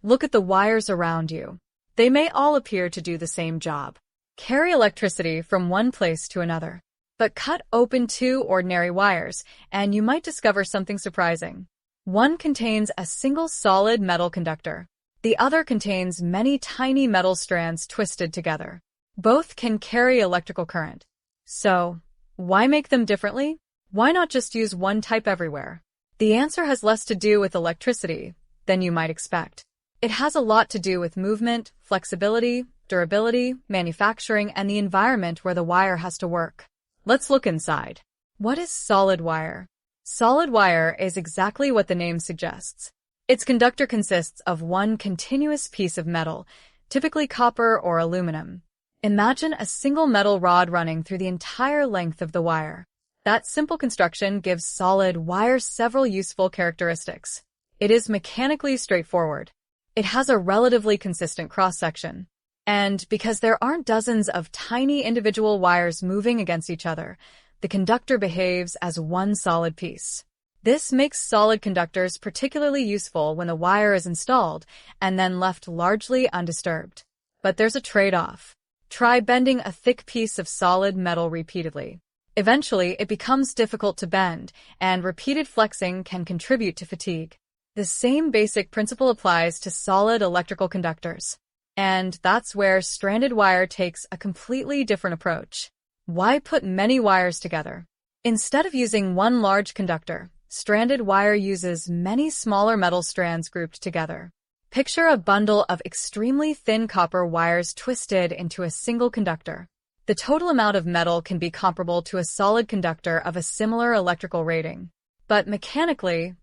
Look at the wires around you. They may all appear to do the same job. Carry electricity from one place to another. But cut open two ordinary wires, and you might discover something surprising. One contains a single solid metal conductor. The other contains many tiny metal strands twisted together. Both can carry electrical current. So, why make them differently? Why not just use one type everywhere? The answer has less to do with electricity than you might expect. It has a lot to do with movement, flexibility, durability, manufacturing, and the environment where the wire has to work. Let's look inside. What is solid wire? Solid wire is exactly what the name suggests. Its conductor consists of one continuous piece of metal, typically copper or aluminum. Imagine a single metal rod running through the entire length of the wire. That simple construction gives solid wire several useful characteristics. It is mechanically straightforward. It has a relatively consistent cross-section. And because there aren't dozens of tiny individual wires moving against each other, the conductor behaves as one solid piece. This makes solid conductors particularly useful when the wire is installed and then left largely undisturbed. But there's a trade-off. Try bending a thick piece of solid metal repeatedly. Eventually, it becomes difficult to bend, and repeated flexing can contribute to fatigue. The same basic principle applies to solid electrical conductors. And that's where stranded wire takes a completely different approach. Why put many wires together? Instead of using one large conductor, stranded wire uses many smaller metal strands grouped together. Picture a bundle of extremely thin copper wires twisted into a single conductor. The total amount of metal can be comparable to a solid conductor of a similar electrical rating. But mechanically,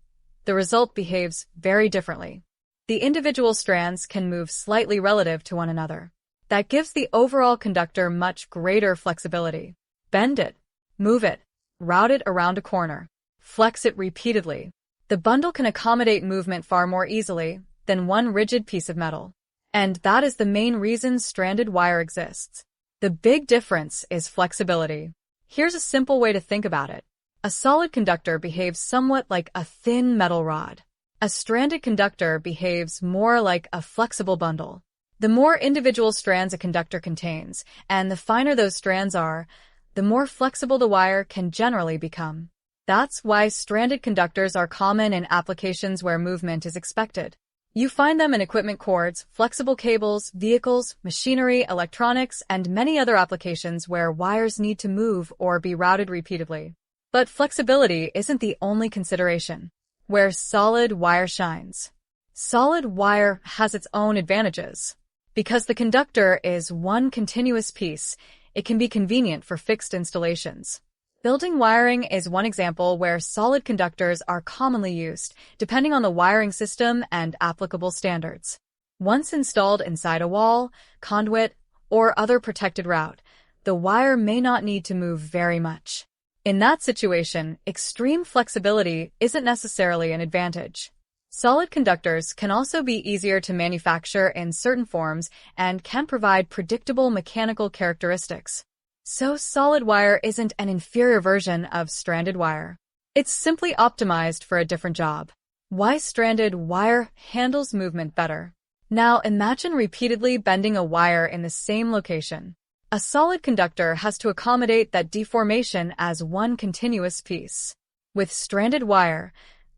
the result behaves very differently. The individual strands can move slightly relative to one another. That gives the overall conductor much greater flexibility. Bend it, move it, route it around a corner, flex it repeatedly. The bundle can accommodate movement far more easily than one rigid piece of metal. And that is the main reason stranded wire exists. The big difference is flexibility. Here's a simple way to think about it. A solid conductor behaves somewhat like a thin metal rod. A stranded conductor behaves more like a flexible bundle. The more individual strands a conductor contains, and the finer those strands are, the more flexible the wire can generally become. That's why stranded conductors are common in applications where movement is expected. You find them in equipment cords, flexible cables, vehicles, machinery, electronics, and many other applications where wires need to move or be routed repeatedly. But flexibility isn't the only consideration. Where solid wire shines. Solid wire has its own advantages. Because the conductor is one continuous piece, it can be convenient for fixed installations. Building wiring is one example where solid conductors are commonly used, depending on the wiring system and applicable standards. Once installed inside a wall, conduit, or other protected route, the wire may not need to move very much. In that situation, extreme flexibility isn't necessarily an advantage. Solid conductors can also be easier to manufacture in certain forms and can provide predictable mechanical characteristics. So solid wire isn't an inferior version of stranded wire. It's simply optimized for a different job. Why stranded wire handles movement better? Now imagine repeatedly bending a wire in the same location. A solid conductor has to accommodate that deformation as one continuous piece. With stranded wire,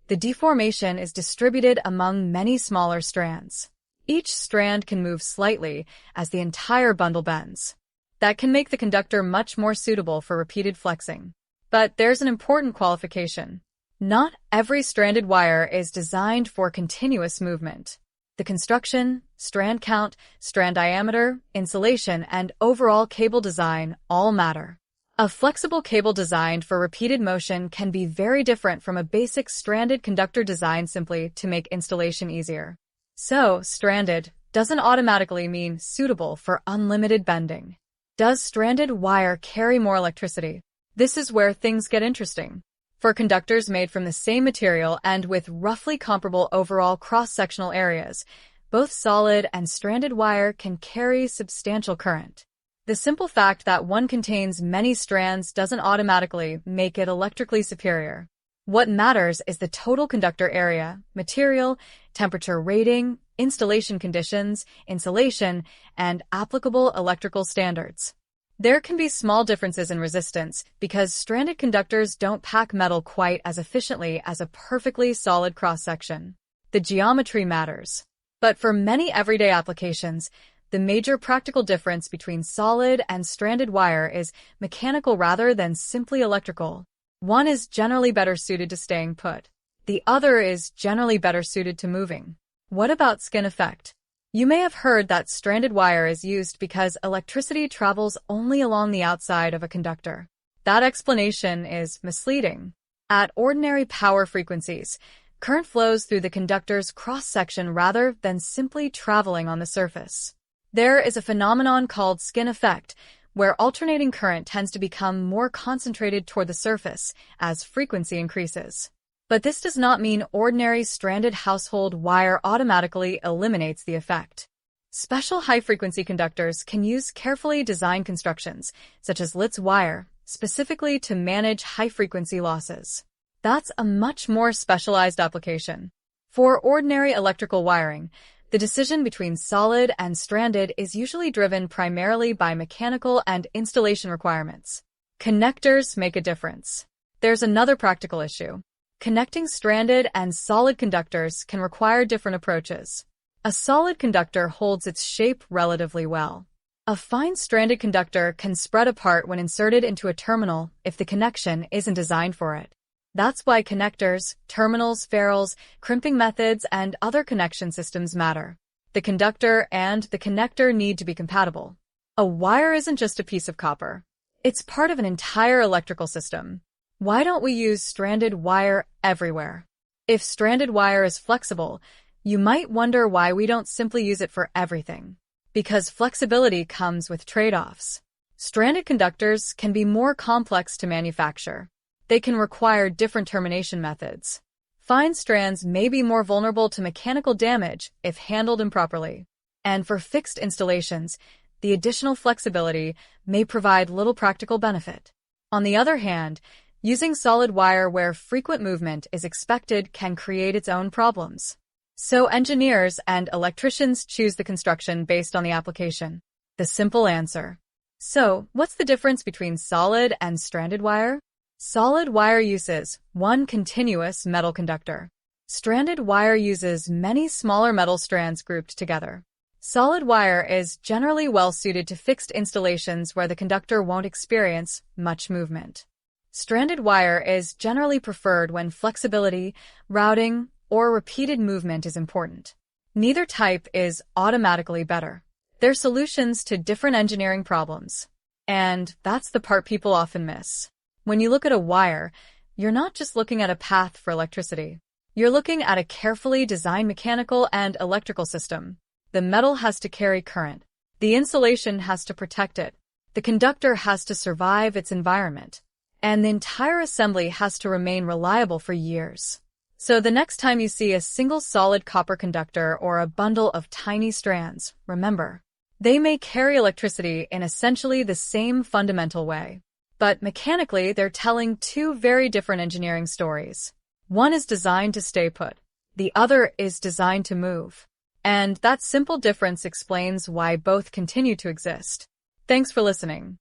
the deformation is distributed among many smaller strands. Each strand can move slightly as the entire bundle bends. That can make the conductor much more suitable for repeated flexing. But there's an important qualification. Not every stranded wire is designed for continuous movement. The construction, strand count, strand diameter, insulation, and overall cable design all matter. A flexible cable designed for repeated motion can be very different from a basic stranded conductor designed simply to make installation easier. So, stranded doesn't automatically mean suitable for unlimited bending. Does stranded wire carry more electricity? This is where things get interesting. For conductors made from the same material and with roughly comparable overall cross-sectional areas, both solid and stranded wire can carry substantial current. The simple fact that one contains many strands doesn't automatically make it electrically superior. What matters is the total conductor area, material, temperature rating, installation conditions, insulation, and applicable electrical standards. There can be small differences in resistance because stranded conductors don't pack metal quite as efficiently as a perfectly solid cross-section. The geometry matters. But for many everyday applications, the major practical difference between solid and stranded wire is mechanical rather than simply electrical. One is generally better suited to staying put. The other is generally better suited to moving. What about skin effect? You may have heard that stranded wire is used because electricity travels only along the outside of a conductor. That explanation is misleading. At ordinary power frequencies, current flows through the conductor's cross-section rather than simply traveling on the surface. There is a phenomenon called skin effect, where alternating current tends to become more concentrated toward the surface as frequency increases. But this does not mean ordinary stranded household wire automatically eliminates the effect. Special high-frequency conductors can use carefully designed constructions, such as Litz wire, specifically to manage high-frequency losses. That's a much more specialized application. For ordinary electrical wiring, the decision between solid and stranded is usually driven primarily by mechanical and installation requirements. Connectors make a difference. There's another practical issue. Connecting stranded and solid conductors can require different approaches. A solid conductor holds its shape relatively well. A fine stranded conductor can spread apart when inserted into a terminal if the connection isn't designed for it. That's why connectors, terminals, ferrules, crimping methods, and other connection systems matter. The conductor and the connector need to be compatible. A wire isn't just a piece of copper. It's part of an entire electrical system. Why don't we use stranded wire everywhere? If stranded wire is flexible, you might wonder why we don't simply use it for everything. Because flexibility comes with trade-offs. Stranded conductors can be more complex to manufacture. They can require different termination methods. Fine strands may be more vulnerable to mechanical damage if handled improperly. And for fixed installations, the additional flexibility may provide little practical benefit. On the other hand, using solid wire where frequent movement is expected can create its own problems. So engineers and electricians choose the construction based on the application. The simple answer. So, what's the difference between solid and stranded wire? Solid wire uses one continuous metal conductor. Stranded wire uses many smaller metal strands grouped together. Solid wire is generally well suited to fixed installations where the conductor won't experience much movement. Stranded wire is generally preferred when flexibility, routing, or repeated movement is important. Neither type is automatically better. They're solutions to different engineering problems. And that's the part people often miss. When you look at a wire, you're not just looking at a path for electricity. You're looking at a carefully designed mechanical and electrical system. The metal has to carry current. The insulation has to protect it. The conductor has to survive its environment. And the entire assembly has to remain reliable for years. So the next time you see a single solid copper conductor or a bundle of tiny strands, remember, they may carry electricity in essentially the same fundamental way. But mechanically, they're telling two very different engineering stories. One is designed to stay put. The other is designed to move. And that simple difference explains why both continue to exist. Thanks for listening.